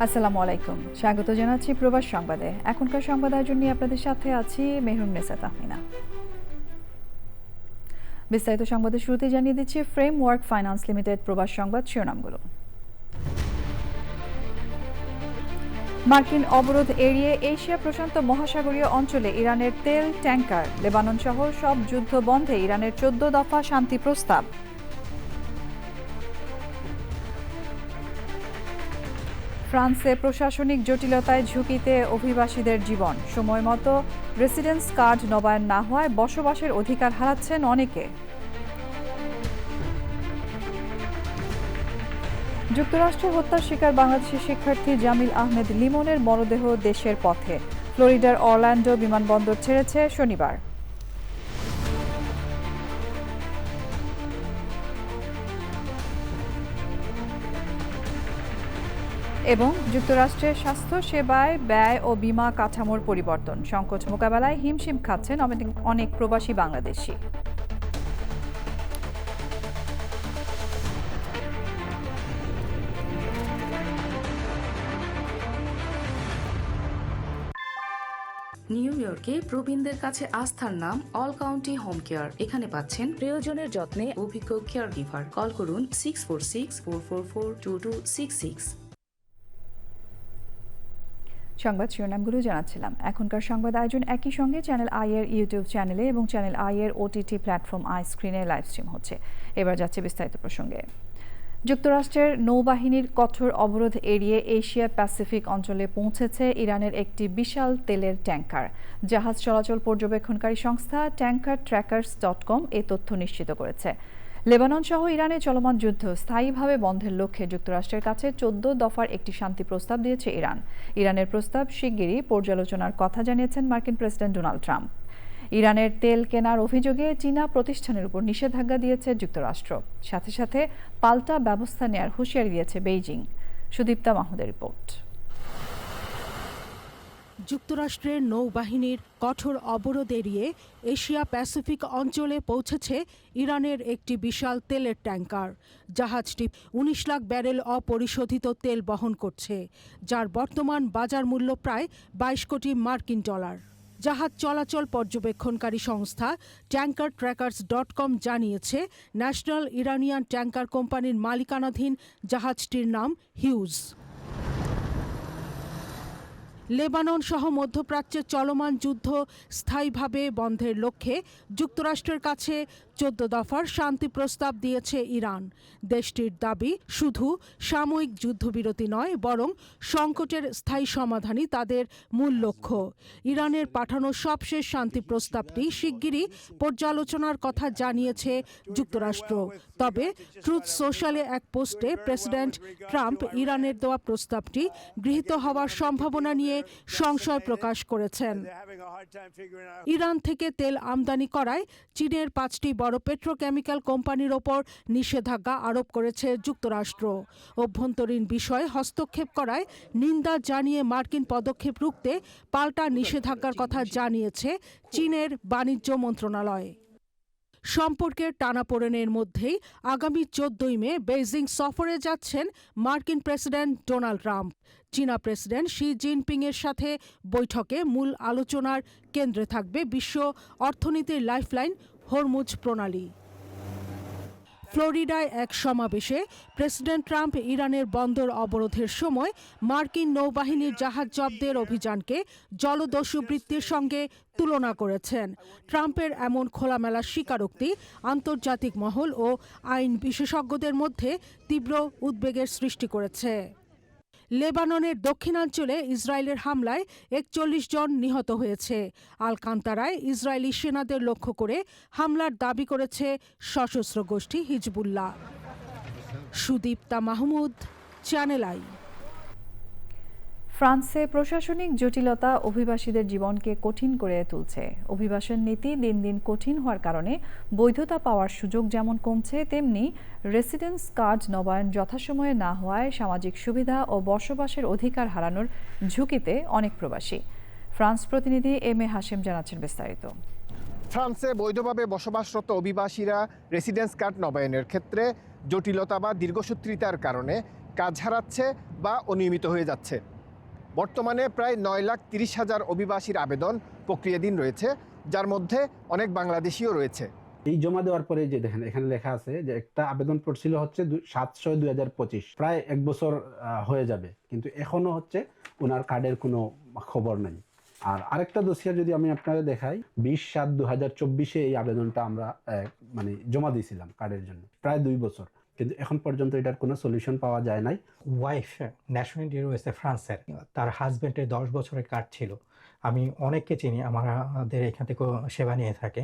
আসসালামু আলাইকুম, স্বাগত জানাচ্ছি প্রবাস সংবাদে। এখনকার সংবাদ আয়োজন নিয়ে আপনাদের সাথে আছি মেহরুন্নেসা তাহমিনা। বিস্তারিত সংবাদের শুরুতে জানিয়ে দিচ্ছি ফ্রেমওয়ার্ক ফাইন্যান্স লিমিটেড প্রবাস সংবাদ শিরোনামগুলো। মার্কিন অবরোধ এড়িয়ে এশিয়া প্রশান্ত মহাসাগরীয় অঞ্চলে ইরানের তেল ট্যাঙ্কার, লেবানন সহ সব যুদ্ধ বন্ধে ইরানের 14 দফা শান্তি প্রস্তাব। ফ্রান্সে প্রশাসনিক জটিলতায় ঝুঁকিতে অভিবাসীদের জীবন, সময়মতো রেসিডেন্স কার্ড নবায়ন না হওয়ায় বসবাসের অধিকার হারাচ্ছেন অনেকে। যুক্তরাষ্ট্রে হত্যার শিকার বাংলাদেশি শিক্ষার্থী জামিল আহমেদ লিমনের মরদেহ দেশের পথে, ফ্লোরিডার অরল্যান্ডো বিমানবন্দর ছেড়েছে শনিবার। এবং যুক্তরাষ্ট্রের স্বাস্থ্য সেবায় ব্যয় ও বীমা কাঠামোর পরিবর্তন, সংকট মোকাবেলায় হিমশিম খাচ্ছেন অনেক প্রবাসী বাংলাদেশি। নিউ ইয়র্কে প্রবীণদের কাছে আস্থার নাম অল কাউন্টি হোম কেয়ার। এখানে পাচ্ছেন প্রিয়জনের যত্নে অভিজ্ঞ কেয়ার গিভার। কল করুন 646-444-2266। সংবাদ শিরোনামগুলো জানাচ্ছিলাম। এখনকার সংবাদ আয়োজন একই সঙ্গে চ্যানেল আই এর ইউটিউব চ্যানেলে এবং চ্যানেল আই এর ওটিটি প্ল্যাটফর্ম আই স্ক্রিনে লাইভ স্ট্রিম হচ্ছে। এবার যাচ্ছে বিস্তারিত প্রসঙ্গে। যুক্তরাষ্ট্রের নৌবাহিনীর কঠোর অবরোধ এড়িয়ে এশিয়া প্যাসিফিক অঞ্চলে পৌঁছেছে ইরানের একটি বিশাল তেলের ট্যাঙ্কার। জাহাজ চলাচল পর্যবেক্ষণকারী সংস্থা tankertrackers.com এই তথ্য নিশ্চিত করেছে। লেবানন সহ ইরানে চলমান যুদ্ধ স্থায়ীভাবে বন্ধের লক্ষ্যে যুক্তরাষ্ট্রের কাছে 14 দফার একটি শান্তি প্রস্তাব দিয়েছে ইরান। ইরানের প্রস্তাব শিগগিরই পর্যালোচনার কথা জানিয়েছেন মার্কিন প্রেসিডেন্ট ডোনাল্ড ট্রাম্প। ইরানের তেল কেনার অভিযোগে চীনা প্রতিষ্ঠানের উপর নিষেধাজ্ঞা দিয়েছে যুক্তরাষ্ট্র, সাথে সাথে পাল্টা ব্যবস্থা নেয়ার হুঁশিয়ারি দিয়েছে বেইজিং। সুদীপ্তা মাহমুদের রিপোর্ট। যুক্তরাষ্ট্রের নৌবাহিনীর কঠোর অবরোধ এড়িয়ে এশিয়া প্যাসিফিক অঞ্চলে পৌঁছেছে ইরানের একটি বিশাল তেলের ট্যাঙ্কার। জাহাজটি 19 লাখ ব্যারেল অপরিশোধিত তেল বহন করছে, যার বর্তমান বাজার মূল্য প্রায় 22 কোটি মার্কিন ডলার। জাহাজ চলাচল পর্যবেক্ষণকারী সংস্থা tankertrackers.com জানিয়েছে, ন্যাশনাল ইরানিয়ান ট্যাঙ্কার কোম্পানির মালিকানাধীন জাহাজটির নাম হিউজ। লেবানন সহ মধ্যপ্রাচ্যে চলমান যুদ্ধ স্থায়ীভাবে বন্ধের লক্ষ্যে যুক্তরাষ্ট্রের কাছে 14 দফার শান্তি প্রস্তাব দিয়েছে ইরান। দেশটির দাবি, শুধু সাময়িক যুদ্ধবিরতি নয়, বরং সংকটের স্থায়ী সমাধানই তাদের মূল লক্ষ্য। ইরানের পাঠানো সবশেষ শান্তি প্রস্তাবটি শিগগিরই পর্যালোচনার কথা জানিয়েছে যুক্তরাষ্ট্র। তবে ট্রুথ সোশ্যালে এক পোস্টে প্রেসিডেন্ট ট্রাম্প ইরানের দেওয়া প্রস্তাবটি গৃহীত হওয়ার সম্ভাবনা নিয়ে সংশয় প্রকাশ করেছেন। ইরান থেকে তেল আমদানি করায় চীনের 5টি বড় পেট্রোকেমিক্যাল কোম্পানির ওপর নিষেধাজ্ঞা আরোপ করেছে যুক্তরাষ্ট্র। অভ্যন্তরীণ বিষয়ে হস্তক্ষেপ করায় নিন্দা জানিয়ে মার্কিন পদক্ষেপ রুখতে পাল্টা নিষেধাজ্ঞার কথা জানিয়েছে চীনের বাণিজ্য মন্ত্রণালয়। সম্পর্কের টানাপোড়েনের মধ্যেই আগামী 14 মে বেইজিং সফরে যাচ্ছেন মার্কিন প্রেসিডেন্ট ডোনাল্ড ট্রাম্প। চীনা প্রেসিডেন্ট শি জিনপিং এর সাথে বৈঠকে মূল আলোচনার কেন্দ্রে থাকবে বিশ্ব অর্থনীতির লাইফলাইন হরমুজ প্রণালী। ফ্লোরিডায় এক সমাবেশে প্রেসিডেন্ট ট্রাম্প ইরানের বন্দর অবরোধের সময় মার্কিন নৌবাহিনীর জাহাজ জব্দের অভিযানকে জলদস্যুবৃত্তির সঙ্গে তুলনা করেছেন। ট্রাম্পের এমন খোলামেলা স্বীকারোক্তি আন্তর্জাতিক মহল ও আইন বিশেষজ্ঞদের মধ্যে তীব্র উদ্বেগের সৃষ্টি করেছে। লেবাননের দক্ষিণাঞ্চলে ইসরায়েলের হামলায় 41 জন নিহত হয়েছে। আল-কান্তারায় ইসরায়েলি সেনাদের লক্ষ্য করে হামলার দাবি করেছে সশস্ত্র গোষ্ঠী Hezbollah. Sudipta Mahmud, channel I. ফ্রান্সে প্রশাসনিক জটিলতা অভিবাসীদের জীবনকে কঠিন করে তুলছে। অভিবাসন নীতি দিন দিন কঠিন হওয়ার কারণে বৈধতা পাওয়ার সুযোগ যেমন কমছে, তেমনি রেসিডেন্স কার্ড নবায়ন যথাসময়ে না হওয়ায় সামাজিক সুবিধা ও বসবাসের অধিকার হারানোর ঝুঁকিতে অনেক প্রবাসী। ফ্রান্স প্রতিনিধি এম এ হাশেম জানাচ্ছেন বিস্তারিত। ফ্রান্সে বৈধভাবে বসবাসরত অভিবাসীরা রেসিডেন্স কার্ড নবায়নের ক্ষেত্রে জটিলতা বা দীর্ঘসূত্রিতার কারণে কাজ হারাচ্ছে বা অনিয়মিত হয়ে যাচ্ছে। বর্তমানে প্রায় 9,30,000 অভিবাসীর আবেদন প্রক্রিয়াধীন রয়েছে, যার মধ্যে অনেক বাংলাদেশিও রয়েছে। এই জমা দেওয়ার পরে যে দেখেন এখানে লেখা আছে যে একটা আবেদন পড়ছিল হচ্ছে 7/6/2025, প্রায় 1 বছর হয়ে যাবে, কিন্তু এখনো হচ্ছে ওনার কার্ডের কোনো খবর নেই। আর আরেকটা দোসিয়ার যদি আমি আপনাদের দেখাই, 20/7/2024 এই আবেদনটা আমরা মানে জমা দিয়েছিলাম কার্ডের জন্য, প্রায় 2 বছর, কিন্তু এখন পর্যন্ত এটার কোনো সলিউশন পাওয়া যায় নাই। ওয়াইফ ন্যাশনালিটি রয়েছে ফ্রান্সের, তার হাজবেন্ডের 10 বছরের কার্ড ছিল। আমি অনেককে চিনি আমাদের এখান থেকে সেবা নিয়ে থাকে,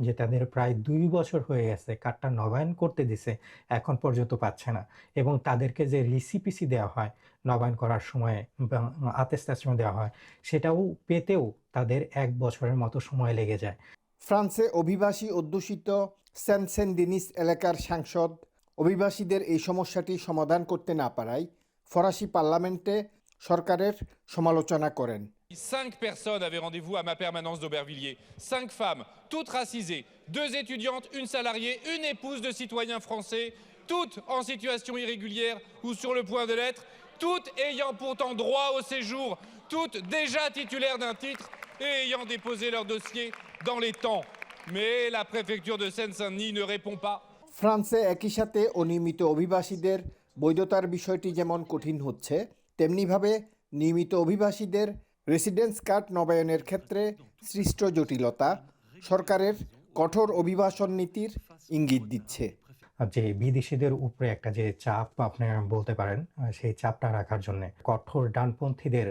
যে তাদের প্রায় 2 বছর হয়ে গেছে, কার্ডটা নবায়ন করতে দিছে, এখন পর্যন্ত পাচ্ছে না। এবং তাদেরকে যে রিসিপিসি দেওয়া হয় নবায়ন করার সময় বা আতেস্তাশ্রম দেওয়া হয়, সেটাও পেতেও তাদের 1 বছরের মতো সময় লেগে যায়। ফ্রান্সে অভিবাসী অধ্যুষিত সেন্ট সেন্ট ডেনিস এলাকার সাংসদ অভিবাসীদের এই সমস্যাটি সমাধান করতে না পারায় ফরাসি পার্লামেন্টে সরকারের সমালোচনা করেন। 5 personnes avaient rendez-vous à ma permanence d'Aubervilliers. 5 femmes, toutes racisées, 2 étudiantes, une salariée, une épouse de citoyens français, toutes en situation irrégulière ou sur le point de l'être, toutes ayant pourtant droit au séjour, toutes déjà titulaires d'un titre et ayant déposé leur dossier dans les temps. Mais la préfecture de Seine-Saint-Denis ne répond pas. ফ্রান্সে একই সাথে অনিয়মিত অভিবাসীদের বৈধতার বিষয়টি যেমন কঠিন হচ্ছে, তেমনিভাবে নিয়মিত অভিবাসীদের রেসিডেন্স কার্ড নবায়নের ক্ষেত্রে সৃষ্ট জটিলতা সরকারের কঠোর অভিবাসন নীতির ইঙ্গিত দিচ্ছে। যে বিদেশিদের উপরে একটা যে চাপ আপনারা বলতে পারেন, সেই চাপটা রাখার জন্য কঠোর ডানপন্থীদের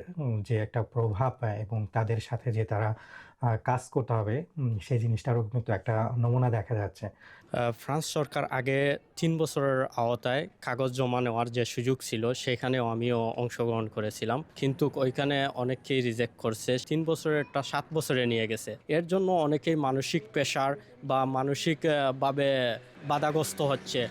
যে একটা প্রভাব এবং তাদের সাথে যে তারা কাজ করতে হবে, সেই জিনিসটারও কিন্তু একটা নমুনা দেখা যাচ্ছে। ফ্রান্স সরকার আগে 3 বছরের আওতায় কাগজ জমা নেওয়ার যে সুযোগ ছিল, সেখানেও আমিও অংশগ্রহণ করেছিলাম, কিন্তু ওইখানে অনেকেই রিজেক্ট করছে। 3 বছরেরটা 7 বছরে নিয়ে গেছে। এর জন্য অনেকেই মানসিক প্রেশার বা মানসিকভাবে বাধাগ্রস্ত হচ্ছে।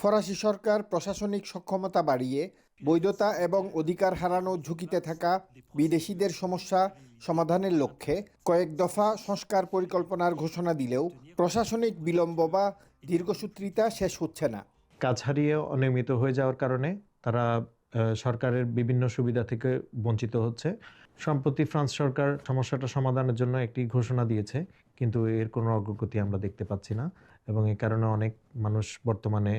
ফরাসি সরকার প্রশাসনিক সক্ষমতা বাড়িয়ে বৈধতা এবং অধিকার হারানোর ঝুঁকিতে থাকা বিদেশিদের সমস্যা সমাধানের লক্ষ্যে কয়েক দফা সংস্কার পরিকল্পনার ঘোষণা দিলেও প্রশাসনিক বিলম্ব বা দীর্ঘসূত্রিতা শেষ হচ্ছে না। কাজ হারিয়ে অনিয়মিত হয়ে যাওয়ার কারণে তারা সরকারের বিভিন্ন সুবিধা থেকে বঞ্চিত হচ্ছে। সম্প্রতি ফ্রান্স সরকার সমস্যাটা সমাধানের জন্য একটি ঘোষণা দিয়েছে, কিন্তু এর কোনো অগ্রগতি আমরা দেখতে পাচ্ছি না, এবং এই কারণে অনেক মানুষ বর্তমানে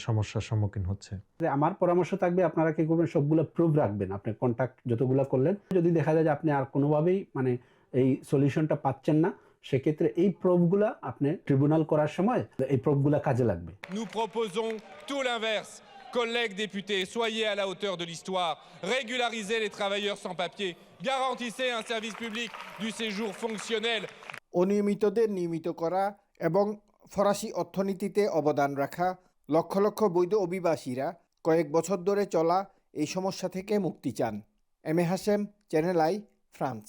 সমস্যার সম্মুখীন হচ্ছে। আমার পরামর্শ থাকবে, আপনারা কি করবেন, সবগুলো প্রুফ রাখবেন। আপনি কন্ট্যাক্ট যতগুলো করলেন, যদি দেখা যায় যে আপনি আর কোনোভাবেই মানে এই সলিউশনটা পাচ্ছেন না, সেক্ষেত্রে এই প্রুফগুলা আপনি ট্রিব্যুনাল করার সময় এই প্রুফগুলা কাজে লাগবে। Nous proposons tout l'inverse. Collègues députés, soyez à la hauteur de l'histoire, régularisez les travailleurs sans papier, garantissez un service public du séjour fonctionnel. অনিয়মিতদের নিয়মিত করা এবং ফরাসি অর্থনীতিতে অবদান রাখা লক্ষ লক্ষ বৈধ অভিবাসীরা কয়েক বছর ধরে চলা এই সমস্যা থেকে মুক্তি চান। M A Hashem, channel I, France.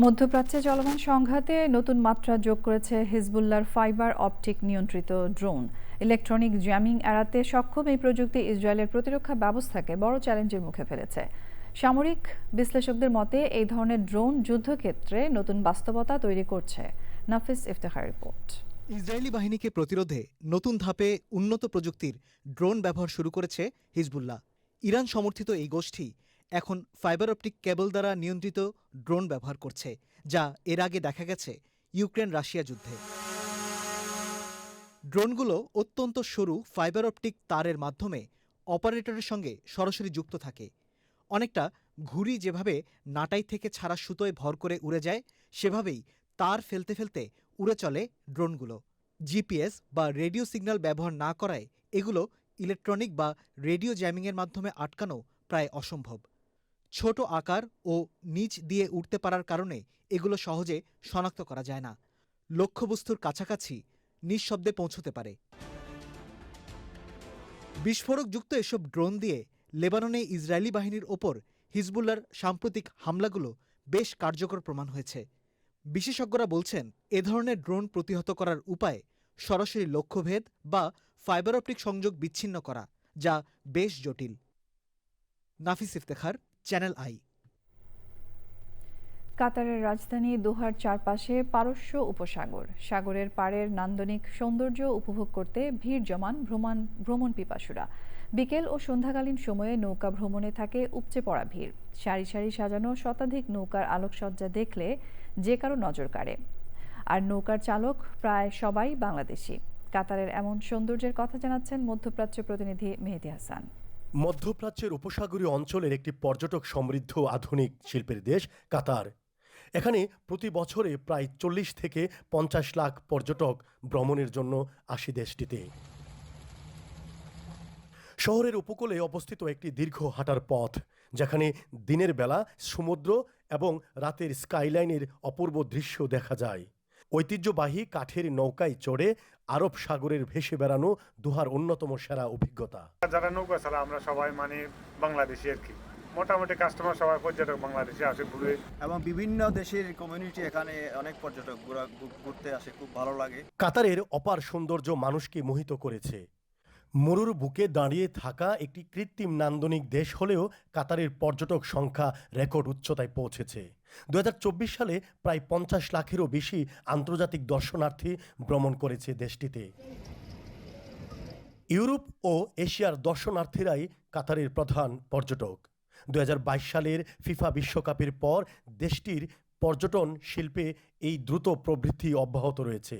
মধ্যপ্রাচ্যে চলমান সংঘাতে নতুন মাত্রা যোগ করেছে হিজবুল্লাহর ফাইবার অপটিক নিয়ন্ত্রিত ড্রোন। ইলেকট্রনিক জ্যামিং এড়াতে সক্ষম এই প্রযুক্তি ইসরায়েলের প্রতিরক্ষা ব্যবস্থাকে বড় চ্যালেঞ্জের মুখে ফেলেছে। সামরিক বিশ্লেষকদের মতে এই ধরনের ড্রোন যুদ্ধক্ষেত্রে নতুন বাস্তবতা তৈরি করছে। নাফিস ইফতেখার রিপোর্ট। ইসরায়েলি বাহিনীকে প্রতিরোধে নতুন ধাপে উন্নত প্রযুক্তির ড্রোন ব্যবহার শুরু করেছে হিজবুল্লাহ। ইরান সমর্থিত এই গোষ্ঠী এখন ফাইবার অপটিক কেবল দ্বারা নিয়ন্ত্রিত ড্রোন ব্যবহার করছে, যা এর আগে দেখা গেছে ইউক্রেন রাশিয়া যুদ্ধে। ড্রোনগুলো অত্যন্ত সরু ফাইবার অপটিক তারের মাধ্যমে অপারেটরের সঙ্গে সরাসরি যুক্ত থাকে। অনেকটা ঘুড়ি যেভাবে নাটাই থেকে ছাড়া সুতোয় ভর করে উড়ে যায়, সেভাবেই তার ফেলতে ফেলতে উড়ে চলে ড্রোনগুলো। জিপিএস বা রেডিও সিগন্যাল ব্যবহার না করায় এগুলো ইলেকট্রনিক বা রেডিও জ্যামিংয়ের মাধ্যমে আটকানো প্রায় অসম্ভব। ছোট আকার ও নিচ দিয়ে উঠতে পারার কারণে এগুলো সহজে শনাক্ত করা যায় না। লক্ষ্যবস্তুর কাছাকাছি নিঃশব্দে পৌঁছতে পারে। বিস্ফোরকযুক্ত এসব ড্রোন দিয়ে লেবাননে ইসরায়েলি বাহিনীর ওপর হিজবুল্লাহর সাম্প্রতিক হামলাগুলো বেশ কার্যকর প্রমাণ হয়েছে। বিশেষজ্ঞরা বলছেন, এ ধরনের ড্রোন প্রতিহত করার উপায় সরাসরি লক্ষ্যভেদ বা ফাইবার অপটিক সংযোগ বিচ্ছিন্ন করা, যা বেশ জটিল। নাফিস ইফতেখার, চ্যানেল আই। কাতারের রাজধানী দোহার চারপাশে পারস্য উপসাগর। সাগরের পাড়ের নান্দনিক সৌন্দর্য উপভোগ করতে ভিড় জমান ভ্রমণ পিপাসুরা। বিকেল ও সন্ধ্যাকালীন সময়ে নৌকা ভ্রমণে থাকে উপচে পড়া ভিড়। সারি সারি সাজানো শতাধিক নৌকার আলোকসজ্জা দেখলে যে কারো নজর কাড়ে। আর নৌকার চালক প্রায় সবাই বাংলাদেশি। কাতারের এমন সৌন্দর্যের কথা জানাচ্ছেন মধ্যপ্রাচ্য প্রতিনিধি মেহেদী হাসান। মধ্যপ্রাচ্যের উপসাগরীয় অঞ্চলের একটি পর্যটক সমৃদ্ধ আধুনিক শিল্পের দেশ কাতার। এখানে প্রতি বছরে প্রায় 40 থেকে 50 লাখ পর্যটক ভ্রমণের জন্য আসে দেশটিতে। শহরের উপকূলে অবস্থিত একটি দীর্ঘ হাঁটার পথ, যেখানে দিনের বেলা সমুদ্র এবং রাতের স্কাইলাইনের অপূর্ব দৃশ্য দেখা যায়। ঐতিহ্যবাহী কাঠের নৌকায় চড়ে আরব সাগরের ভেসে বেড়ানো দোহার অন্যতম সেরা অভিজ্ঞতা। যারা নৌকা চালা আমরা সবাই বাংলাদেশি আর কি, মোটামুটি কাস্টমার সবাই পর্যটক বাংলাদেশে আসে ঘুরে, এবং বিভিন্ন দেশের কমিউনিটি এখানে অনেক পর্যটক ঘুরতে আসে, খুব ভালো লাগে। কাতারের অপার সৌন্দর্য মানুষকে মোহিত করেছে। মরুর বুকে দাঁড়িয়ে থাকা একটি কৃত্রিম নান্দনিক দেশ হলেও কাতারের পর্যটক সংখ্যা রেকর্ড উচ্চতায় পৌঁছেছে। 2024 সালে প্রায় 50 লাখেরও বেশি আন্তর্জাতিক দর্শনার্থী ভ্রমণ করেছে দেশটিতে। ইউরোপ ও এশিয়ার দর্শনার্থীরাই কাতারের প্রধান পর্যটক। 2022 সালের ফিফা বিশ্বকাপের পর দেশটির পর্যটন শিল্পে এই দ্রুত প্রবৃদ্ধি অব্যাহত রয়েছে।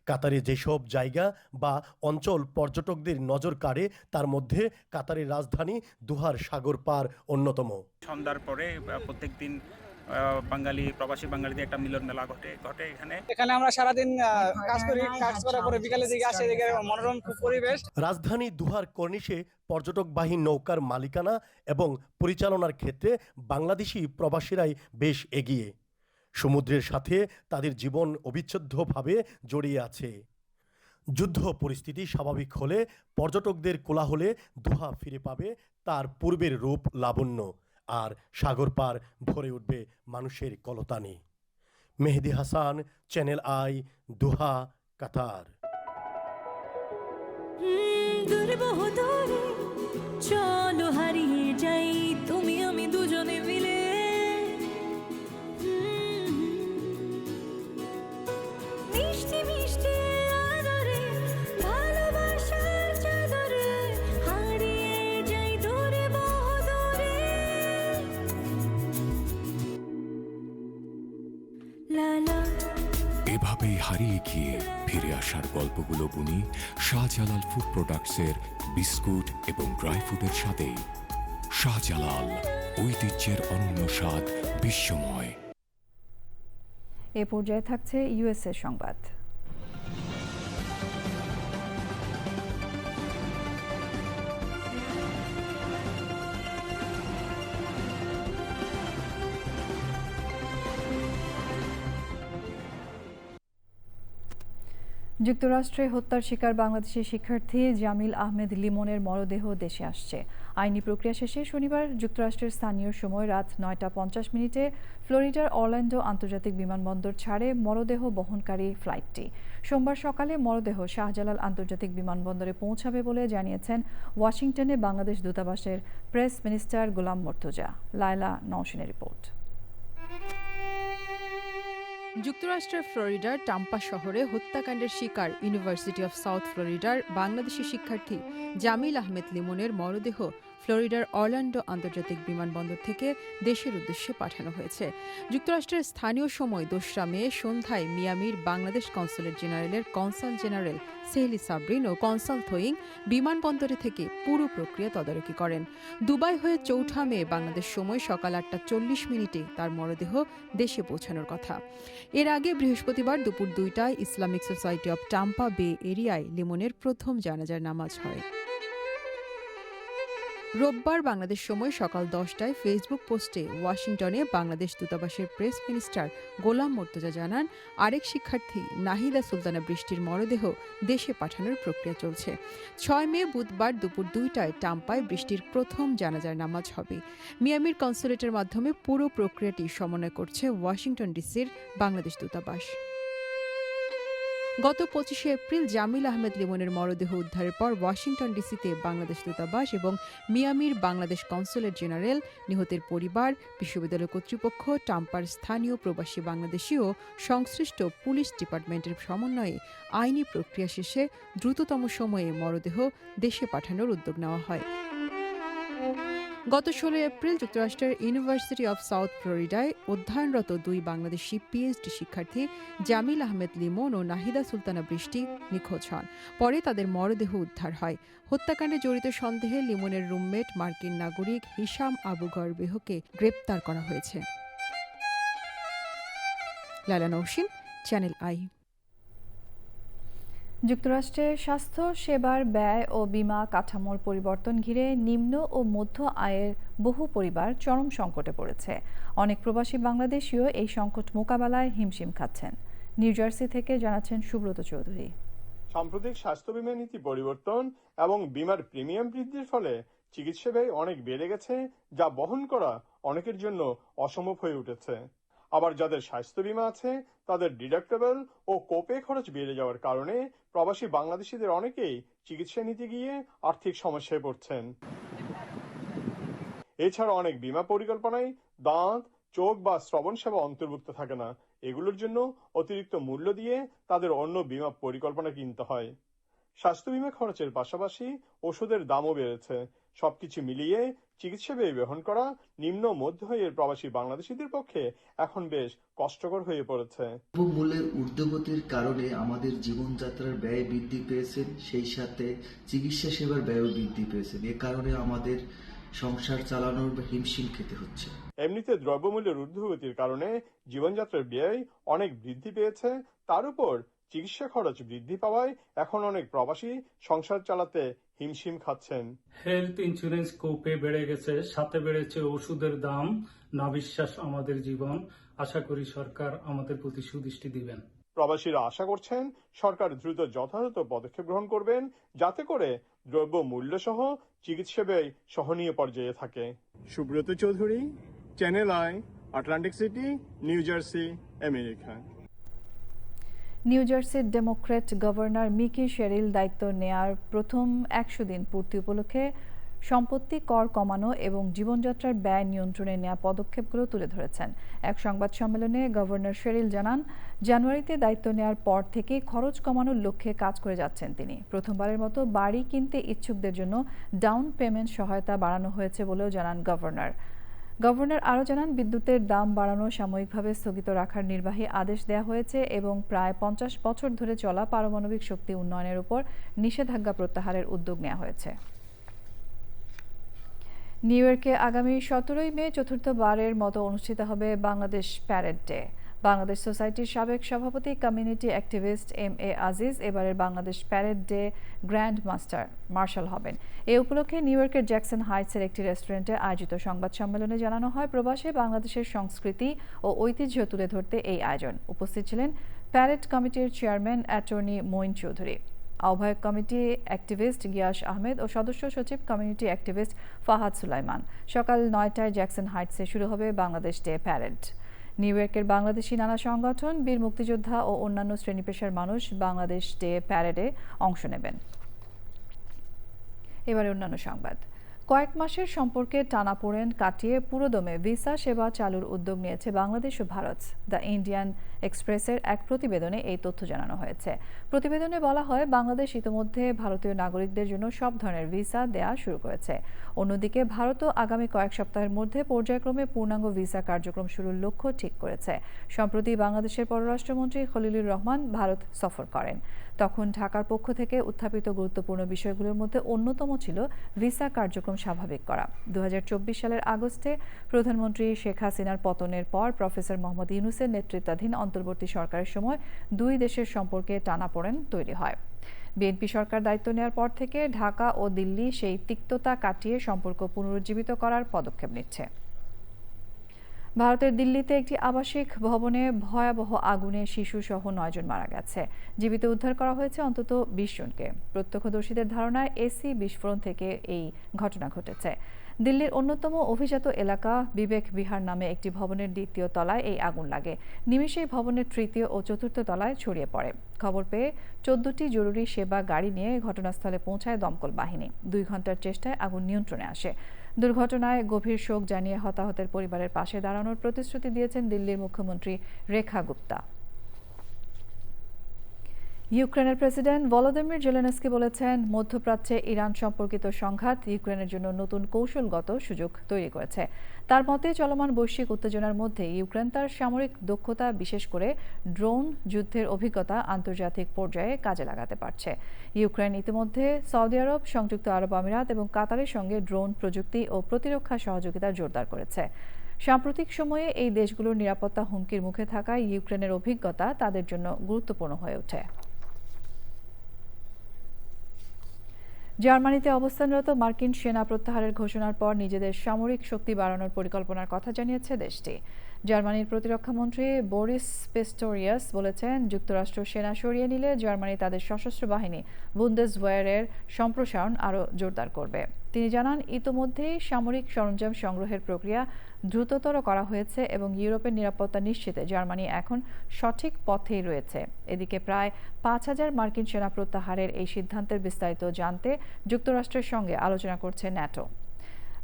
কাতারে যেসব জায়গা বা অঞ্চল পর্যটকদের নজর কাড়ে তার মধ্যে কাতারের রাজধানী দোহার সাগর পার অন্যতম। সন্ধ্যার পরে প্রত্যেকদিন প্রবাসী বাঙালিদের একটা মিলন মেলা ঘটে এখানে আমরা সারাদিন কাজ করার পরে বিকালে দিকে আসে, মনোরম পরিবেশ। রাজধানী দোহার কর্নিশে পর্যটকবাহী নৌকার মালিকানা এবং পরিচালনার ক্ষেত্রে বাংলাদেশি প্রবাসীরাই বেশ এগিয়ে। সমুদ্রের সাথে তাদের জীবন অবিচ্ছেদ্যভাবে জড়িয়ে আছে। যুদ্ধ পরিস্থিতি স্বাভাবিক হলে পর্যটকদের কোলাহলে দোহা ফিরে পাবে তার পূর্বের রূপ লাবণ্য, আর সাগর পার ভরে উঠবে মানুষের কলতানি। মেহেদী হাসান, চ্যানেল আই, দোহা, কাতার। চলো হারিয়ে যাই তুমি আমি দুজনে মিলে, মিষ্টি মিষ্টি আদরে ভালোবাসার চাদরে হারিয়ে যাই দূরে বহুদূরে। লালা এভাবেই হারিয়ে গিয়ে ফিরে আসার গল্পগুলো বুনি শাহজালাল ফুড প্রোডাক্টসের বিস্কুট এবং ড্রাই ফ্রুটের সাথে। শাহজালাল, ঐতিহ্যের অনন্য স্বাদ, বিশ্বময়। এ পর্যায়ে থাকছে ইউএসএ সংবাদ। যুক্তরাষ্ট্রে হত্যার শিকার বাংলাদেশি শিক্ষার্থী জামিল আহমেদ লিমনের মরদেহ দেশে আসছে। আইনি প্রক্রিয়া শেষে শনিবার যুক্তরাষ্ট্রের স্থানীয় সময় রাত 9:50 ফ্লোরিডার অরল্যান্ডো আন্তর্জাতিক বিমানবন্দর ছাড়ে মরদেহ বহনকারী ফ্লাইটটি। সোমবার সকালে মরদেহ শাহজালাল আন্তর্জাতিক বিমানবন্দরে পৌঁছাবে বলে জানিয়েছেন ওয়াশিংটনে বাংলাদেশ দূতাবাসের প্রেস মিনিস্টার গোলাম মর্তুজা। লায়লা নওশিনের রিপোর্ট। যুক্তরাষ্ট্রের ফ্লোরিডার টাম্পা শহরে হত্যাকাণ্ডের শিকার ইউনিভার্সিটি অফ সাউথ ফ্লোরিডার বাংলাদেশি শিক্ষার্থী জামিল আহমেদ লিমনের মরদেহ ফ্লোরিডার অরল্যান্ডো আন্তর্জাতিক বিমানবন্দর থেকে দেশের উদ্দেশ্যে পাঠানো হয়েছে। যুক্তরাষ্ট্রের স্থানীয় সময় 2 মে সন্ধ্যায় মিয়ামির বাংলাদেশ কনসুলেট জেনারেলের কনসাল জেনারেল সেহলি সাবরিন ও কনসাল থোয়িং বিমানবন্দরে থেকে পুরো প্রক্রিয়া তদারকি করেন। দুবাই হয়ে 4 মে বাংলাদেশ সময় সকাল 8:40 তার মরদেহ দেশে পৌঁছানোর কথা। এর আগে বৃহস্পতিবার দুপুর 2টায় ইসলামিক সোসাইটি অব টাম্পা বে এরিয়ায় লিমনের প্রথম জানাজার নামাজ হয়। রোববার বাংলাদেশ সময় সকাল 10টায় ফেসবুক পোস্টে ওয়াশিংটনে বাংলাদেশ দূতাবাসের প্রেস মিনিস্টার গোলাম মর্তুজা জানান, আরেক শিক্ষার্থী নাহিদা সুলতানা বৃষ্টির মরদেহ দেশে পাঠানোর প্রক্রিয়া চলছে। 6 মে বুধবার দুপুর 2টায় টাম্পায় বৃষ্টির প্রথম জানাজার নামাজ হবে। মিয়ামির কনসুলেটের মাধ্যমে পুরো প্রক্রিয়াটি সমন্বয় করছে ওয়াশিংটন ডিসির বাংলাদেশ দূতাবাস। গত 25শে এপ্রিল জামিল আহমেদ লিমনের মরদেহ উদ্ধারের পর ওয়াশিংটন ডিসিতে বাংলাদেশ দূতাবাস এবং মিয়ামির বাংলাদেশ কনসুলেট জেনারেল, নিহতের পরিবার, বিশ্ববিদ্যালয় কর্তৃপক্ষ, টাম্পার স্থানীয় প্রবাসী বাংলাদেশি ও সংশ্লিষ্ট পুলিশ ডিপার্টমেন্টের সমন্বয়ে আইনি প্রক্রিয়া শেষে দ্রুততম সময়ে মরদেহ দেশে পাঠানোর উদ্যোগ নেওয়া হয়। গত 16 এপ্রিল যুক্তরাষ্ট্রের ইউনিভার্সিটি অব সাউথ ফ্লোরিডায় অধ্যয়নরত 2 বাংলাদেশি পিএইচডি শিক্ষার্থী জামিল আহমেদ লিমন ও নাহিদা সুলতানা বৃষ্টি নিখোঁজ হন। পরে তাদের মরদেহ উদ্ধার হয়। হত্যাকাণ্ডে জড়িত সন্দেহে লিমনের রুমমেট মার্কিন নাগরিক হিশাম আবু গরবেহকে গ্রেপ্তার করা হয়েছে। Laila Nowshin, channel I. যুক্তরাষ্ট্রে স্বাস্থ্য সেবার ব্যয় ও বীমা কাঠামোর পরিবর্তন ঘিরে নিম্ন ও মধ্য আয়ের বহু পরিবার চরম সংকটে পড়েছে। অনেক প্রবাসী বাংলাদেশীও এই সংকট মোকাবেলায় হিমশিম খাচ্ছেন। নিউ জার্সি থেকে জানাচ্ছেন সুব্রত চৌধুরী। সাম্প্রতিক স্বাস্থ্য বীমা নীতি পরিবর্তন এবং বীমার প্রিমিয়াম বৃদ্ধির ফলে চিকিৎসা ব্যয় অনেক বেড়ে গেছে, যা বহন করা অনেকের জন্য অসম্ভব হয়ে উঠেছে। আবার যাদের স্বাস্থ্য বীমা আছে তাদের ডিডাক্টেবল ও কোপে খরচ বেড়ে যাওয়ার কারণে প্রবাসী বাংলাদেশিদের অনেকেই চিকিৎসা নিতে গিয়ে আর্থিক সমস্যায় পড়ছেন। এছাড়া অনেক বীমা পরিকল্পনায় দাঁত, চোখ বা শ্রবণ সেবা অন্তর্ভুক্ত থাকে না। এগুলোর জন্য অতিরিক্ত মূল্য দিয়ে তাদের অন্য বীমা পরিকল্পনা কিনতে হয়। স্বাস্থ্য বীমা খরচের পাশাপাশি ওষুধের দামও বেড়েছে। সবকিছু মিলিয়ে চিকিৎসা ব্যয় বহন করা নিম্ন মধ্য আয়ের প্রবাসী বাংলাদেশিদের পক্ষে এখন বেশ কষ্টকর হয়ে পড়েছে। মূল্যের ঊর্ধ্বগতির কারণে আমাদের জীবনযাত্রার ব্যয় বৃদ্ধি পেয়েছে, সেই সাথে চিকিৎসা সেবার ব্যয়ও বৃদ্ধি পেয়েছে। এ কারণে আমাদের সংসার চালানোর হিমশিম খেতে হচ্ছে। এমনিতে দ্রব্যমূল্যের ঊর্ধ্বগতির কারণে জীবনযাত্রার ব্যয় অনেক বৃদ্ধি পেয়েছে, তার উপর চিকিৎসা খরচ বৃদ্ধি পাওয়ায় এখন অনেক প্রবাসী সংসার চালাতে হিমশিম খাচ্ছেন। হেলথ ইন্স্যুরেন্স কোপে বেড়ে গেছে, সাথে বেড়েছে ওষুধের দাম। না বিশ্বাস আমাদের জীবন। আশা করি সরকার আমাদের প্রতি সুদৃষ্টি দিবেন। প্রবাসীরা আশা করছেন সরকার দ্রুত যথাযথ পদক্ষেপ গ্রহণ করবেন, যাতে করে দ্রব্য মূল্য সহ চিকিৎসা ব্যয় সহনীয় পর্যায়ে থাকে। Subrata Chowdhury, channel I, Atlantic city, new jersey, America. New জার্সির ডেমোক্র্যাট গভর্নর মিকি শেরিল দায়িত্ব নেয়ার প্রথম 100 দিন পূর্তি উপলক্ষে সম্পত্তি কর কমানো এবং জীবনযাত্রার ব্যয় নিয়ন্ত্রণে নেওয়া পদক্ষেপগুলো তুলে ধরেছেন। এক সংবাদ সম্মেলনে গভর্নর শেরিল জানান, জানুয়ারিতে দায়িত্ব নেওয়ার পর থেকে খরচ কমানোর লক্ষ্যে কাজ করে যাচ্ছেন তিনি। প্রথমবারের মতো বাড়ি কিনতে ইচ্ছুকদের জন্য ডাউন পেমেন্ট সহায়তা বাড়ানো হয়েছে বলেও জানান গভর্নর আরও জানান, বিদ্যুতের দাম বাড়ানো সাময়িকভাবে স্থগিত রাখার নির্বাহী আদেশ দেওয়া হয়েছে এবং প্রায় 50 বছর ধরে চলা পারমাণবিক শক্তি উন্নয়নের উপর নিষেধাজ্ঞা প্রত্যাহারের উদ্যোগ নেওয়া হয়েছে। নিউ ইয়র্কে আগামী 17 মে চতুর্থবারের মতো অনুষ্ঠিত হবে বাংলাদেশ প্যারেড ডে। বাংলাদেশ সোসাইটির সাবেক সভাপতি কমিউনিটি অ্যাক্টিভিস্ট এম.এ. আজিজ এবারের Bangladesh parade day grand marshal হবেন। এ উপলক্ষে নিউ ইয়র্কের জ্যাকসন হাইটসের একটি রেস্টুরেন্টে আয়োজিত সংবাদ সম্মেলনে জানানো হয়, প্রবাসে বাংলাদেশের সংস্কৃতি ও ঐতিহ্য তুলে ধরতে এই আয়োজন। উপস্থিত ছিলেন প্যারেড কমিটির চেয়ারম্যান অ্যাটর্নি মঈন চৌধুরী, আহ্বায়ক কমিটি অ্যাক্টিভিস্ট গিয়াস আহমেদ ও সদস্য সচিব কমিউনিটি অ্যাক্টিভিস্ট ফাহাদ সুলাইমান। সকাল 9টায় জ্যাকসন হাইটসে শুরু হবে বাংলাদেশ ডে প্যারেড। নিউ ইয়র্কের বাংলাদেশি নানা সংগঠন, বীর মুক্তিযোদ্ধা ও অন্যান্য শ্রেণী পেশার মানুষ বাংলাদেশ ডে প্যারেডে অংশ নেবেন। এবারে অন্যান্য সংবাদ। কয়েক মাসের সম্পর্কে টানাপোড়েন কাটিয়ে পুরোদমে ভিসা সেবা চালুর উদ্যোগ নিয়েছে বাংলাদেশ ও ভারত। দ্য ইন্ডিয়ান এক্সপ্রেসের এক প্রতিবেদনে এই তথ্য জানানো হয়েছে। প্রতিবেদনে বলা হয়, বাংলাদেশ ইতিমধ্যে ভারতীয় নাগরিকদের জন্য সব ধরনের ভিসা দেয়া শুরু করেছে। অন্যদিকে ভারতও আগামী কয়েক সপ্তাহের মধ্যে পর্যায়ক্রমে পূর্ণাঙ্গ ভিসা কার্যক্রম শুরুর লক্ষ্য ঠিক করেছে। সম্প্রতি বাংলাদেশের পররাষ্ট্রমন্ত্রী খলিলুর রহমান ভারত সফর করেন। তখন ঢাকার পক্ষ থেকে উত্থাপিত গুরুত্বপূর্ণ বিষয়গুলোর মধ্যে অন্যতম ছিল ভিসা কার্যক্রম স্বাভাবিক করা। 2024 সালের আগস্টে প্রধানমন্ত্রী শেখ হাসিনার পতনের পর প্রফেসর মোহাম্মদ ইউনূসের নেতৃত্বাধীন অন্তর্বর্তী সরকারের সময় দুই দেশের সম্পর্কে টানাপোড়েন তৈরি হয়। বিএনপি সরকার দায়িত্ব নেওয়ার পর থেকে ঢাকা ও দিল্লি সেই তিক্ততা কাটিয়ে সম্পর্ক পুনরুজ্জীবিত করার পদক্ষেপ নিচ্ছে। ভারতের দিল্লিতে একটি আবাসিক ভবনে ভয়াবহ আগুনে শিশুসহ 9 জন মারা গেছে। জীবিত উদ্ধার করা হয়েছে অন্তত 20 জনকে। প্রত্যক্ষদর্শীদের ধারণায় এসি বিস্ফোরণ থেকে এই ঘটনা ঘটেছে। দিল্লির অন্যতম অভিজাত এলাকা বিবেক বিহার নামে একটি ভবনের 2য় তলায় এই আগুন লাগে। নিমেষেই ভবনের 3য় ও 4র্থ তলায় ছড়িয়ে পড়ে। খবর পেয়ে 14টি জরুরি সেবা গাড়ি নিয়ে ঘটনাস্থলে পৌঁছায় দমকল বাহিনী। 2 ঘন্টার চেষ্টায় আগুন নিয়ন্ত্রণে আসে। দুর্ঘটনায় গভীর শোক জানিয়ে হতাহতের পরিবারের পাশে দাঁড়ানোর প্রতিশ্রুতি দিয়েছেন দিল্লির মুখ্যমন্ত্রী রেখা গুপ্তা। ইউক্রেনের প্রেসিডেন্ট ভলোদিমির জেলেনস্কি বলেছেন, মধ্যপ্রাচ্যে ইরান সম্পর্কিত সংঘাত ইউক্রেনের জন্য নতুন কৌশলগত সুযোগ তৈরি করেছে। তার মতে, চলমান বৈশ্বিক উত্তেজনার মধ্যে ইউক্রেন তার সামরিক দক্ষতা, বিশেষ করে ড্রোন যুদ্ধের অভিজ্ঞতা আন্তর্জাতিক পর্যায়ে কাজে লাগাতে পারছে। ইউক্রেন ইতিমধ্যে সৌদি আরব, সংযুক্ত আরব আমিরাত এবং কাতারের সঙ্গে ড্রোন প্রযুক্তি ও প্রতিরক্ষা সহযোগিতা জোরদার করেছে। সাম্প্রতিক সময়ে এই দেশগুলোর নিরাপত্তা হুমকির মুখে থাকায় ইউক্রেনের অভিজ্ঞতা তাদের জন্য গুরুত্বপূর্ণ হয়ে ওঠে। জার্মানিতে অবস্থানরত মার্কিন সেনা প্রত্যাহারের ঘোষণার পর নিজেদের সামরিক শক্তি বাড়ানোর পরিকল্পনার কথা জানিয়েছে দেশটি। জার্মানির প্রতিরক্ষামন্ত্রী বরিস পিস্টোরিয়াস বলেছেন, যুক্তরাষ্ট্র সেনা সরিয়ে নিলে জার্মানি তাদের সশস্ত্র বাহিনী বুন্দেসওয়্যারের সম্প্রসারণ আরও জোরদার করবে। তিনি জানান, ইতোমধ্যেই সামরিক সরঞ্জাম সংগ্রহের প্রক্রিয়া দ্রুততর করা হয়েছে এবং ইউরোপের নিরাপত্তা নিশ্চিতে জার্মানি এখন সঠিক পথেই রয়েছে। এদিকে প্রায় 5000 মার্কিন সেনা প্রত্যাহারের এই সিদ্ধান্তের বিস্তারিত জানতে যুক্তরাষ্ট্রের সঙ্গে আলোচনা করছে ন্যাটো।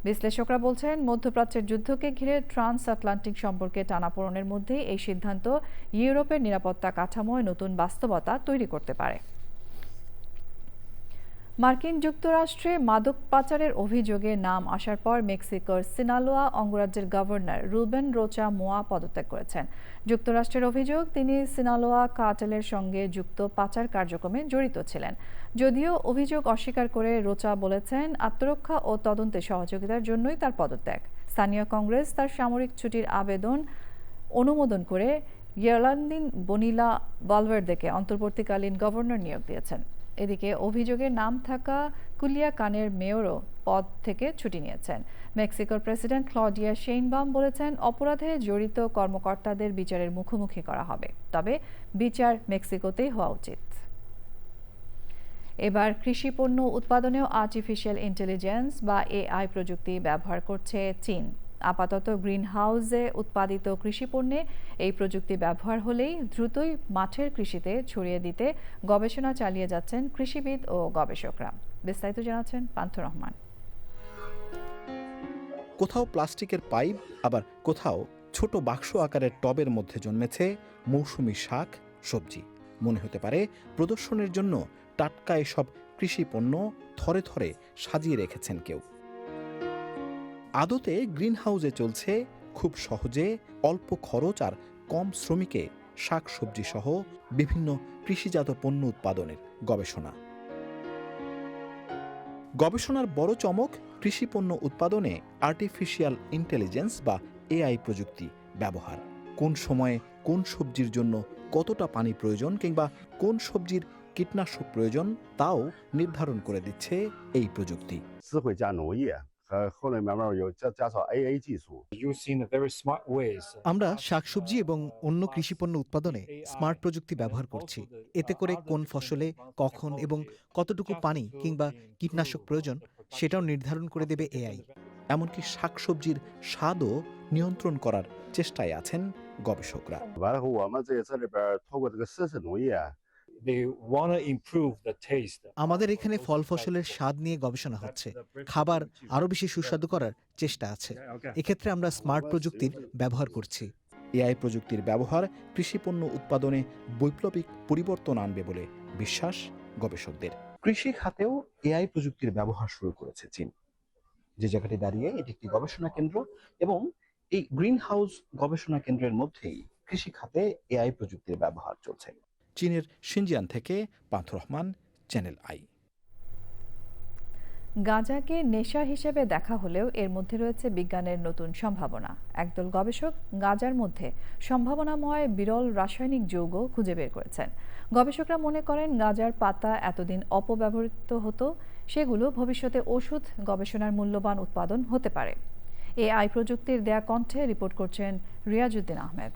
বিশ্লেষকরা বলছেন, মধ্যপ্রাচ্যের যুদ্ধকে ঘিরে ট্রান্স আটলান্টিক সম্পর্কে টানাপোড়েনের মধ্যেই এই সিদ্ধান্ত ইউরোপের নিরাপত্তা কাঠামোয় নতুন বাস্তবতা তৈরি করতে পারে। মার্কিন যুক্তরাষ্ট্রে মাদক পাচারের অভিযোগে নাম আসার পর মেক্সিকোর সিনালোয়া অঙ্গরাজ্যের গভর্নর রুবেন রোচা মোয়া পদত্যাগ করেছেন। যুক্তরাষ্ট্রের অভিযোগ, তিনি সিনালোয়া কার্টেলের সঙ্গে যুক্ত পাচার কার্যক্রমে জড়িত ছিলেন। যদিও অভিযোগ অস্বীকার করে রোচা বলেছেন, আত্মরক্ষা ও তদন্তে সহযোগিতার জন্যই তার পদত্যাগ। স্থানীয় কংগ্রেস তার সামরিক ছুটির আবেদন অনুমোদন করে ইয়ারলান্দিন বনিলা ভালভার্দেকে অন্তর্বর্তীকালীন গভর্নর নিয়োগ দিয়েছেন। এদিকে অভিযোগে নাম থাকা কুলিয়াকানের মেয়রও পদ থেকে ছুটি নিয়েছেন। মেক্সিকোর প্রেসিডেন্ট ক্লডিয়া শেইনবাম বলেছেন, অপরাধে জড়িত কর্মকর্তাদের বিচারের মুখোমুখি করা হবে, তবে বিচার মেক্সিকোতেই হওয়া উচিত। এবার কৃষি পণ্য উৎপাদনেও আর্টিফিশিয়াল ইন্টেলিজেন্স বা এআই প্রযুক্তি ব্যবহার করছে চীন। আপাতত গ্রিন হাউসে উৎপাদিত কৃষি পণ্যে এই প্রযুক্তি ব্যবহার হলেই দ্রুতই মাঠের কৃষিতে ছড়িয়ে দিতে গবেষণা চালিয়ে যাচ্ছেন কৃষিবিদ ও গবেষকরা। বিস্তারিত জানাচ্ছেন পান্থ রহমান। কোথাও প্লাস্টিকের পাইপ, আবার কোথাও ছোট বাক্স আকারের টবের মধ্যে জন্মেছে মৌসুমি শাক, সবজি। মনে হতে পারে প্রদর্শনের জন্য টাটকা এসব কৃষি পণ্য থরে থরে সাজিয়ে রেখেছেন কেউ। আদতে গ্রিন হাউসে চলছে খুব সহজে, অল্প খরচ আর কম শ্রমিকে শাক সবজি সহ বিভিন্ন কৃষিজাত পণ্য উৎপাদনের গবেষণা। গবেষণার বড় চমক, কৃষি পণ্য উৎপাদনে আর্টিফিশিয়াল ইন্টেলিজেন্স বা এআই প্রযুক্তি ব্যবহার। কোন সময়ে কোন সবজির জন্য কতটা পানি প্রয়োজন কিংবা কোন সবজির কীটনাশক প্রয়োজন তাও নির্ধারণ করে দিচ্ছে এই প্রযুক্তি। আমরা শাকসবজি এবং অন্য কৃষিপণ্য উৎপাদনে স্মার্ট প্রযুক্তি ব্যবহার করছি। এতে করে কোন ফসলে কখন এবং কতটুকু পানি কিংবা কীটনাশক প্রয়োজন সেটাও নির্ধারণ করে দেবে এআই। এমনকি শাকসবজির স্বাদও নিয়ন্ত্রণ করার চেষ্টায় আছেন গবেষকরা। আমাদের এখানে ফল ফসলের স্বাদ নিয়ে গবেষণা হচ্ছে, খাবার আরো বেশি সুস্বাদু করার চেষ্টা আছে। এক্ষেত্রে আমরা স্মার্ট প্রযুক্তির ব্যবহার করছি। এআই প্রযুক্তির ব্যবহার কৃষিপণ্য উৎপাদনে বৈপ্লবিক পরিবর্তন আনবে বলে বিশ্বাস গবেষকদের। কৃষি খাতেও এআই প্রযুক্তির ব্যবহার শুরু করেছে চীন। যে জায়গাটি দাঁড়িয়ে এটি একটি গবেষণা কেন্দ্র এবং এই গ্রিন হাউস গবেষণা কেন্দ্রের মধ্যেই কৃষি খাতে এআই প্রযুক্তির ব্যবহার চলছে। চীনের শিনজিয়ান থেকে পান্থ রহমান, চ্যানেল আই। গাঁজাকে নেশা হিসেবে দেখা হলেও এর মধ্যে রয়েছে বিজ্ঞানের নতুন সম্ভাবনা। একদল গবেষক গাঁজার মধ্যে সম্ভাবনাময় বিরল রাসায়নিক যৌগ খুঁজে বের করেছেন। গবেষকরা মনে করেন, গাঁজার পাতা এতদিন অপব্যবহৃত হতো, সেগুলো ভবিষ্যতে ওষুধ গবেষণার মূল্যবান উৎপাদন হতে পারে। এআই প্রযুক্তির দেয়া কণ্ঠে রিপোর্ট করছেন রিয়াজউদ্দিন আহমেদ।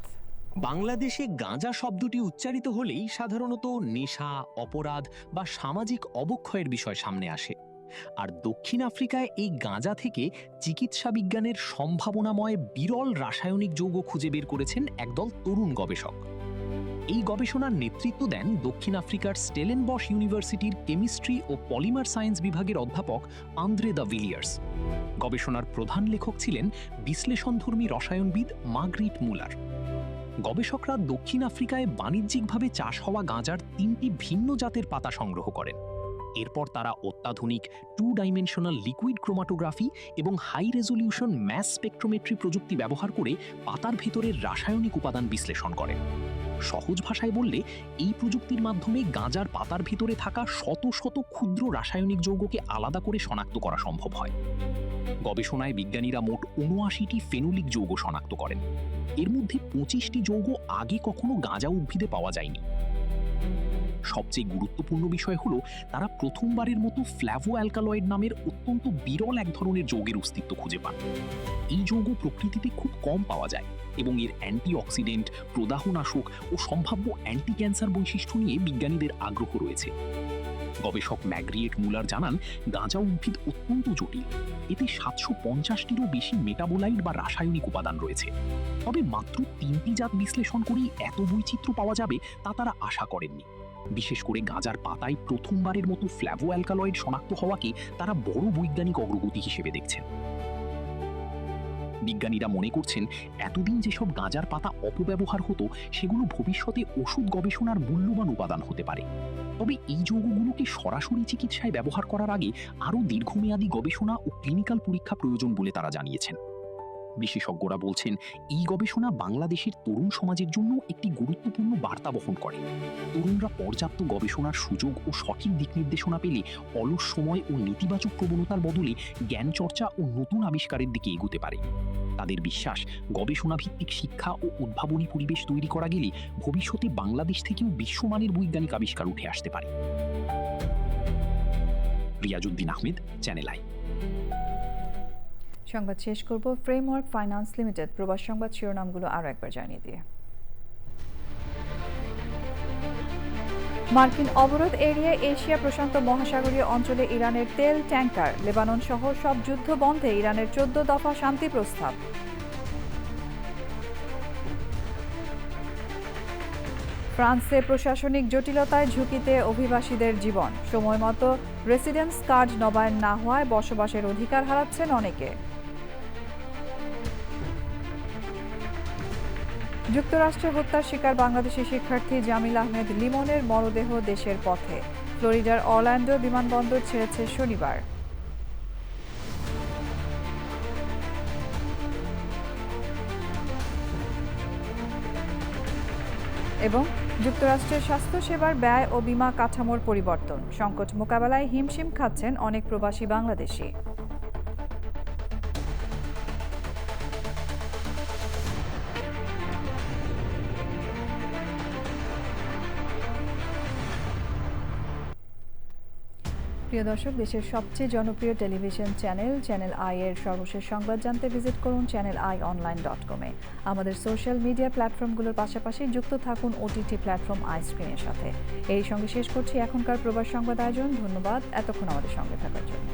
বাংলাদেশে গাঁজা শব্দটি উচ্চারিত হলেই সাধারণত নেশা, অপরাধ বা সামাজিক অবক্ষয়ের বিষয় সামনে আসে। আর দক্ষিণ আফ্রিকায় এই গাঁজা থেকে চিকিৎসা বিজ্ঞানের সম্ভাবনাময় বিরল রাসায়নিক যৌগ খুঁজে বের করেছেন একদল তরুণ গবেষক। এই গবেষণার নেতৃত্ব দেন দক্ষিণ আফ্রিকার স্টেলেনবশ ইউনিভার্সিটির কেমিস্ট্রি ও পলিমার সায়েন্স বিভাগের অধ্যাপক আন্দ্রে দ্য ভিলিয়ার্স। গবেষণার প্রধান লেখক ছিলেন বিশ্লেষণধর্মী রসায়নবিদ মার্গ্রিট মুলার। গবেষকরা দক্ষিণ আফ্রিকায় বাণিজ্যিকভাবে চাষ হওয়া গাঁজার 3টি ভিন্ন জাতের পাতা সংগ্রহ করেন। এরপর তারা অত্যাধুনিক 2-ডাইমেনশনাল লিকুইড ক্রোমাটোগ্রাফি এবং হাই রেজলিউশন ম্যাস স্পেকট্রোমেট্রি প্রযুক্তি ব্যবহার করে পাতার ভেতরের রাসায়নিক উপাদান বিশ্লেষণ করেন। সহজ ভাষায় বললে এই প্রযুক্তির মাধ্যমে গাঁজার পাতার ভিতরে থাকা শত শত ক্ষুদ্র রাসায়নিক যৌগকে আলাদা করে শনাক্ত করা সম্ভব হয়। গবেষণায় বিজ্ঞানীরা মোট ৭৯টি ফেনোলিক যৌগ শনাক্ত করেন। এর মধ্যে 25টি যৌগ আগে কখনো গাঁজা উদ্ভিদে পাওয়া যায়নি। সবচেয়ে গুরুত্বপূর্ণ বিষয় হলো তারা প্রথমবারের মতো ফ্ল্যাভো অ্যালকালয়েড নামের অত্যন্ত বিরল এক ধরনের যৌগের অস্তিত্ব খুঁজে পান। এই যৌগ প্রকৃতিতে খুব কম পাওয়া যায় এবং এর অ্যান্টিঅক্সিডেন্ট, প্রদাহনাশক ও সম্ভাব্য অ্যান্টি ক্যান্সার বৈশিষ্ট্য নিয়ে বিজ্ঞানীদের আগ্রহ রয়েছে। গবেষক ম্যাগ্রিয়েট মুলার জানান, গাঁজা উদ্ভিদ অত্যন্ত জটিল। এতে 750টিরও বেশি মেটাবোলাইট বা রাসায়নিক উপাদান রয়েছে। তবে মাত্র 3টি জাত বিশ্লেষণ করেই এত বৈচিত্র্য পাওয়া যাবে তা তারা আশা করেননি। বিশেষ করে গাঁজার পাতায় প্রথমবারের মতো ফ্ল্যাভো অ্যালকালয়েড শনাক্ত হওয়াকে তারা বড় বৈজ্ঞানিক অগ্রগতি হিসেবে দেখছেন। বিজ্ঞানীরা মনে করছেন, এতদিন যেসব গাঁজার পাতা অপব্যবহার হতো সেগুলো ভবিষ্যতে ওষুধ গবেষণার মূল্যবান উপাদান হতে পারে। তবে এই যৌগগুলোকে সরাসরি চিকিৎসায় ব্যবহার করার আগে আরও দীর্ঘমেয়াদী গবেষণা ও ক্লিনিক্যাল পরীক্ষা প্রয়োজন বলে তারা জানিয়েছেন। বিশেষজ্ঞরা বলছেন, এই গবেষণা বাংলাদেশের তরুণ সমাজের জন্য একটি গুরুত্বপূর্ণ বার্তা বহন করে। তরুণরা পর্যাপ্ত গবেষণার সুযোগ ও সঠিক দিক নির্দেশনা পেলে অলস সময় ও নেতিবাচক প্রবণতার বদলে জ্ঞান চর্চা ও নতুন আবিষ্কারের দিকে এগোতে পারে। তাদের বিশ্বাস, গবেষণাভিত্তিক শিক্ষা ও উদ্ভাবনী পরিবেশ তৈরি করা গেলে ভবিষ্যতে বাংলাদেশ থেকেও বিশ্বমানের বৈজ্ঞানিক আবিষ্কার উঠে আসতে পারে। Riazuddin Ahmed, channel I. সংবাদ শেষ করব ফ্রেমওয়ার্ক ফাইন্যান্স লিমিটেড প্রবাস সংবাদ শিরোনামগুলো আরও একবার জানিয়ে দিয়ে। মার্কিন অবরোধ এড়িয়ে এশিয়া প্রশান্ত মহাসাগরীয় অঞ্চলে ইরানের তেল ট্যাঙ্কার, লেবানন সহ সব যুদ্ধ বন্ধে ইরানের 14 দফা শান্তি প্রস্তাব। ফ্রান্সে প্রশাসনিক জটিলতায় ঝুঁকিতে অভিবাসীদের জীবন, সময়মতো রেসিডেন্স কার্ড নবায়ন না হওয়ায় বসবাসের অধিকার হারাচ্ছেন অনেকে। যুক্তরাষ্ট্রে হত্যার শিকার বাংলাদেশি শিক্ষার্থী জামিল আহমেদ লিমনের মরদেহ দেশের পথে, ফ্লোরিডার অরল্যান্ডো বিমানবন্দর ছেড়েছে শনিবার। এবং যুক্তরাষ্ট্রের স্বাস্থ্যসেবার ব্যয় ও বীমা কাঠামোর পরিবর্তন, সংকট মোকাবেলায় হিমশিম খাচ্ছেন অনেক প্রবাসী বাংলাদেশি। প্রিয় দর্শক, দেশের সবচেয়ে জনপ্রিয় টেলিভিশন চ্যানেল আই এর সর্বশেষ সংবাদ জানতে ভিজিট করুন channelionline.com-এ। আমাদের সোশ্যাল মিডিয়া প্ল্যাটফর্মগুলোর পাশাপাশি যুক্ত থাকুন ওটিটি প্ল্যাটফর্ম আই স্ক্রিনের সাথে। এই সঙ্গে শেষ করছি এখনকার প্রবাস সংবাদ আয়োজন। ধন্যবাদ এতক্ষণ আমাদের সঙ্গে থাকার জন্য।